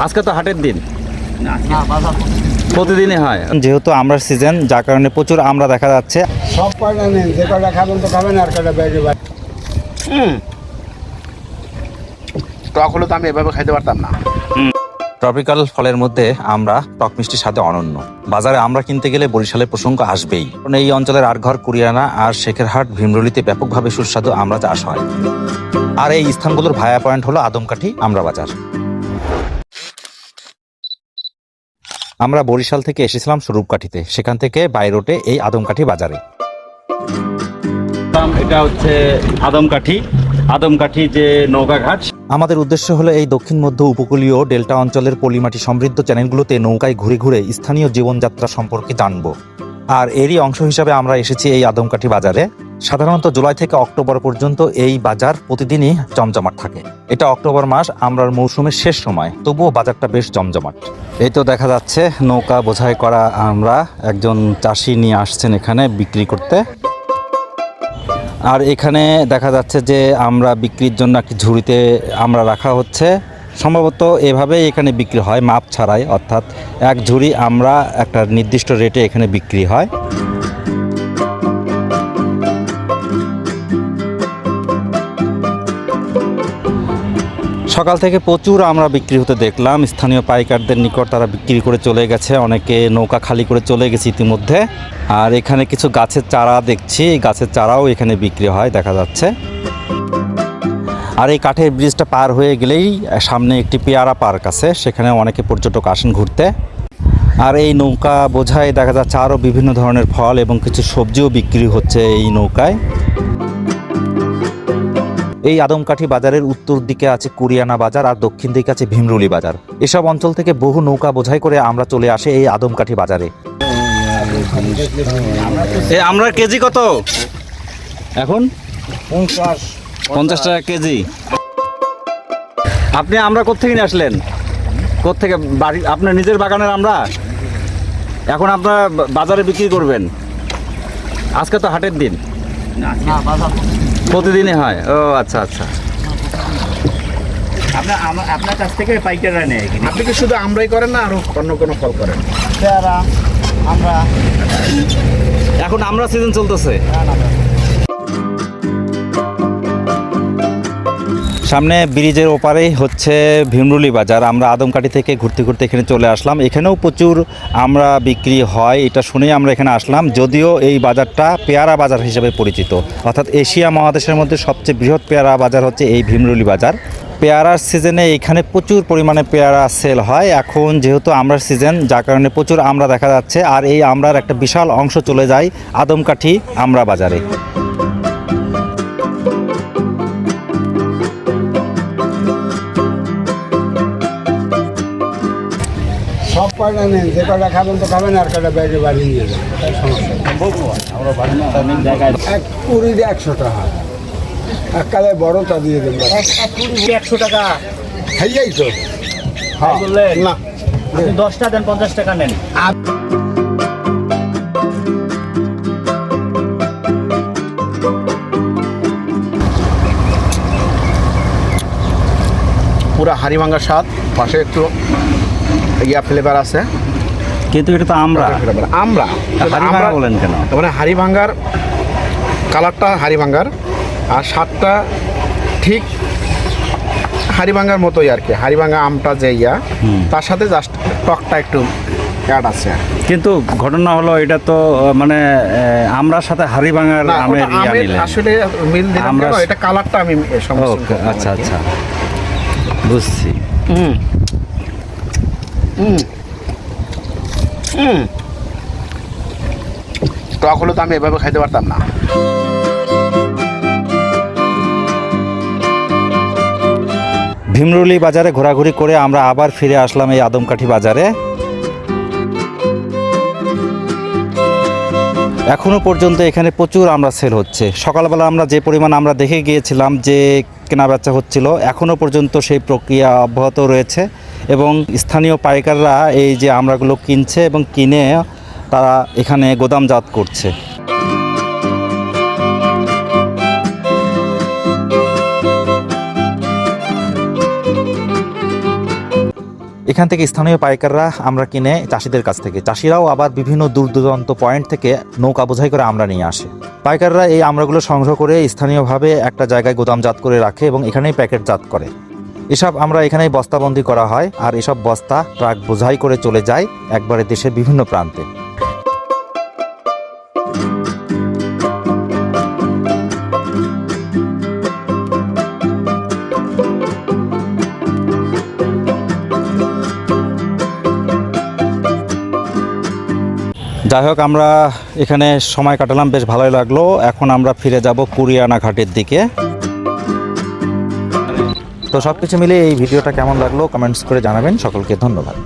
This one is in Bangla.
আজকে তো হাটের দিন, প্রতিদিনই হয়, যেহেতু আমরার সিজন, যার কারণে প্রচুর আমরা দেখা যাচ্ছে। সব কয়টা নেন, যে কয়টা খাবেন তো খাবেন, আর কয়টা ব্যাগে টক হলে তো আমি এভাবে খাইতে পারতাম না। ট্রপিক্যাল ফলের মধ্যে আমরা টক মিষ্টির সাথে অনন্য। বাজারে আমরা কিনতে গেলে বরিশালের প্রসঙ্গ আসবেই, কারণ এই অঞ্চলের আটঘর, কুরিয়ানা আর শেখেরহাট, ভীমরুলিতে ব্যাপকভাবে সুস্বাদু আমরা চাষ হয়। আর এই স্থানগুলোর ভায়া পয়েন্ট হলো আদমকাঠি আমরা বাজার। আমরা বরিশাল থেকে এসেছিলাম স্বরূপকাঠিতে, সেখান থেকে বাই রোডে এই আদমকাঠি বাজারে। এটা হচ্ছে আদমকাঠি যে নৌকাঘাট। আমাদের উদ্দেশ্য হলো এই দক্ষিণ মধ্য উপকূলীয় ডেল্টা অঞ্চলের পলিমাটি সমৃদ্ধ চ্যানেলগুলোতে নৌকায় ঘুরে ঘুরে স্থানীয় জীবনযাত্রা সম্পর্কে জানব। আর এরই অংশ হিসাবে আমরা এসেছি এই আদমকাঠি বাজারে। সাধারণত জুলাই থেকে অক্টোবর পর্যন্ত এই বাজার প্রতিদিনই জমজমাট থাকে। এটা অক্টোবর মাস, আমরার মৌসুমের শেষ সময়, তবুও বাজারটা বেশ জমজমাট। এই তো দেখা যাচ্ছে নৌকা বোঝাই করা আমরা, একজন চাষি নিয়ে আসছেন এখানে বিক্রি করতে। আর এখানে দেখা যাচ্ছে যে আমরা বিক্রির জন্য একটি ঝুড়িতে আমরা রাখা হচ্ছে। সম্ভবত এভাবেই এখানে বিক্রি হয়, মাপ ছাড়াই, অর্থাৎ এক ঝুড়ি আমরা একটা নির্দিষ্ট রেটে এখানে বিক্রি হয়। সকাল থেকে প্রচুর আমরা বিক্রি হতে দেখলাম, স্থানীয় পাইকারদের নিকট তারা বিক্রি করে চলে গেছে, অনেকে নৌকা খালি করে চলে গেছে ইতিমধ্যে। আর এখানে কিছু গাছের চারা দেখছি, গাছের চারাও এখানে বিক্রি হয় দেখা যাচ্ছে। আর এই কাঠের ব্রিজটা পার হয়ে গেলেই সামনে একটি পেয়ারা পার্ক আছে, সেখানে অনেকে পর্যটক আসেন ঘুরতে। আর এই নৌকা বোঝাই দেখা যাচ্ছে আরও বিভিন্ন ধরনের ফল এবং কিছু সবজিও বিক্রি হচ্ছে এই নৌকায়। এই আদমকাঠি বাজারের উত্তর দিকে আছে কুরিয়ানা বাজার আর দক্ষিণ দিকে আছে ভীমরুলি বাজার। এসব অঞ্চল থেকে বহু নৌকা বোঝাই করে আমরা চলে আসি এই আদমকাঠি বাজারে। আমরা কেজি কত এখন? 50 টাকা কেজি। আপনি আমরা কোত্থেকে নিয়ে আসলেন? কোত্থেকে? বাড়ি আপনার নিজের বাগানের আমরা? এখন আপনারা বাজারে বিক্রি করবেন? আজকে তো হাটের দিন, প্রতিদিনই হয়। ও আচ্ছা আচ্ছা। আপনার কাছ থেকে পাইকাররা নেয়। আপনি কি শুধু আমরাই করেন না আরো অন্য কোনো ফল করেন? আমরা এখন আমরা সিজন চলতেছে। সামনে ব্রিজের ওপারেই হচ্ছে ভীমরুলি বাজার। আমরা আদমকাঠি থেকে ঘুরতে ঘুরতে এখানে চলে আসলাম। এখানেও প্রচুর আমরা বিক্রি হয়, এটা শুনেই আমরা এখানে আসলাম। যদিও এই বাজারটা পেয়ারা বাজার হিসেবে পরিচিত, অর্থাৎ এশিয়া মহাদেশের মধ্যে সবচেয়ে বৃহৎ পেয়ারা বাজার হচ্ছে এই ভীমরুলি বাজার। পেয়ারার সিজনে এখানে প্রচুর পরিমাণে পেয়ারা সেল হয়। এখন যেহেতু আমরার সিজন, যার কারণে প্রচুর আমরা দেখা যাচ্ছে। আর এই আমরার একটা বিশাল অংশ চলে যায় আদমকাঠি আমরা বাজারে। সব কয়টা নেন, যে কয়টা খাবেন তো খাবেন, আর কয়টা ব্যাগে বাড়ি নিয়ে যাবেন, সমস্যা 1 টাকা। এক কালে বড়টা দিয়ে দেবেন। 100 টাকা খাইয়াই তো বললেন না, আপনি 10টা দেন, 50 টাকা নেন। পুরা হাড়িভাঙ্গার স্বাদ, পাশে একটু ফ্লেভার আছে, কিন্তু এটা তো আমরা আমরা বলেন কেন? মানে হাড়িভাঙ্গার কালারটা হাড়িভাঙ্গার, আর স্বাদটা ঠিক হাড়িভাঙ্গার মতোই আর কি। হাড়িভাঙ্গা আমটা যে তার সাথে জাস্ট টকটা একটু অ্যাড আছে। কিন্তু ঘটনা হলো এটা তো মানে আমরার সাথে হাড়িভাঙ্গার আমের আসলে মিল দিলাম কেন, এটা কালারটা আমি আচ্ছা আচ্ছা বুঝছি। টক হলে তো আমি এভাবে খাইতে পারতাম না। ভীমরুলি বাজারে ঘোরাঘুরি করে আমরা আবার ফিরে আসলাম এই আদমকাঠি বাজারে। এখনো পর্যন্ত এখানে প্রচুর আমরা সেল হচ্ছে। সকালবেলা আমরা যে পরিমাণ আমরা দেখে গিয়েছিলাম যে কেনা বেচা হচ্ছিল, এখনো পর্যন্ত সেই প্রক্রিয়া অব্যাহত রয়েছে এবং স্থানীয় পাইকাররা এই যে আমরাগুলো কিনছে এবং কিনে তারা এখানে গোদামজাত করছে। এখান থেকে স্থানীয় পাইকাররা আমরা কিনে চাষিদের কাছ থেকে, চাষিরাও আবার বিভিন্ন দূর দূরান্ত পয়েন্ট থেকে নৌকা বোঝাই করে আমরা নিয়ে আসে। পাইকাররা এই আমড়াগুলো সংগ্রহ করে স্থানীয়ভাবে একটা জায়গায় গুদামজাত করে রাখে এবং এখানেই প্যাকেটজাত করে। এসব আমরা এখানেই বস্তাবন্দি করা হয়, আর এসব বস্তা ট্রাক বোঝাই করে চলে যায় একবারে দেশের বিভিন্ন প্রান্তে। যাই হোক, আমরা এখানে সময় কাটালাম, বেশ ভালোই লাগলো। এখন আমরা ফিরে যাব কুরিয়ানা ঘাটের দিকে। তো সব কিছু মিলে এই ভিডিওটা কেমন লাগলো কমেন্টস করে জানাবেন। সকলকে ধন্যবাদ।